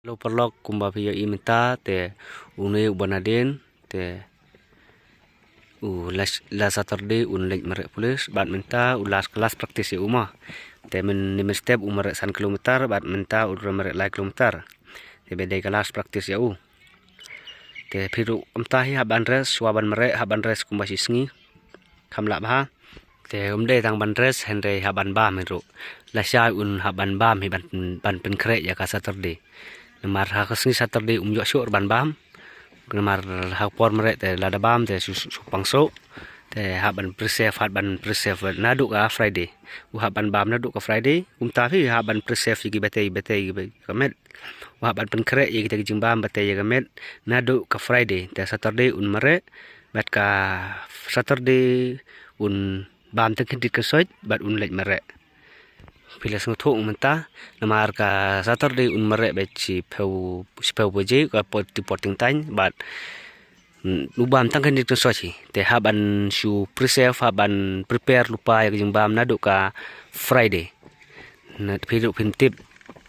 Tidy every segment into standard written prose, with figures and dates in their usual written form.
Lo perlok kumba via imita te une ubanaden te la Saturday lek merek pulis bat menta ulas kelas praktis ya umah te men step umar san kilometer bat menta udah merek lai kilometer te beda kelas praktis ya te piru emtah ya haban res swaban merek haban res kumba sisngi kamla bah te umde tang ban res henre haban ba meru la syai haban ba me ban pen krek ya ka Saturday nemar ha kesni Saturday jo syur ban bam nemar ha por merek te lada bam te su pangso te haban preserve nadu ka Friday haban bam nadu ka Friday tapi haban preserve gi betei kamet haban pen krek ya kita jing bam betei ya kamet nadu ka Friday te Saturday merek bat ka Saturday bam te kedi kesoit bat lek merek pilas ngothok menta namar ka Saturday merek beci peu boje ka porting tan bat lubam tang kedi kesoit te haban su preserve haban prepare lupa ya jing bam nadu ka Friday na pilu pintip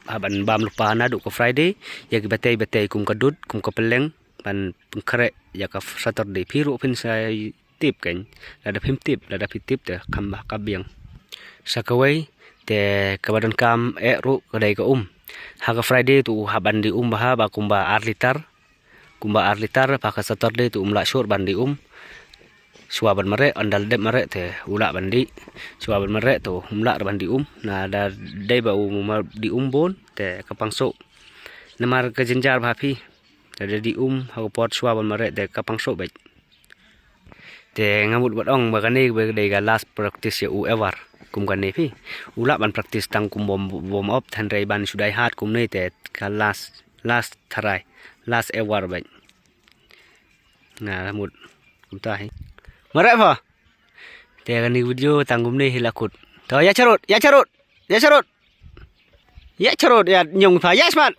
haban bam lupa nadu ka Friday ya betei kum kadut kum kapeleng ban pengkrek ya ka Saturday piru pin sai tip kan lada pintip te kambah kabiang sakawai te kabadan kam ru kedai ka haga Friday tu haban di bah ba kumba arlitar paka Saturday tu la syur ban di suaban merek andal dep merek te ula bandi suaban merek tu la ban di na da dai ba di bon te kapangso namar ke jenjar bhapi ada di haga pot suaban merek te kapangso baik te ngamut bat ong bagane dai ga last practice ya ever kum kan nepi ulak ban praktis tang kum bom op than rai ban sudai hat kum nei te ka last tharai last ever ban na mut kum ta hi marai pha te kan ni video tang kum nei hilakut to ya charot ya nyong pha ya smart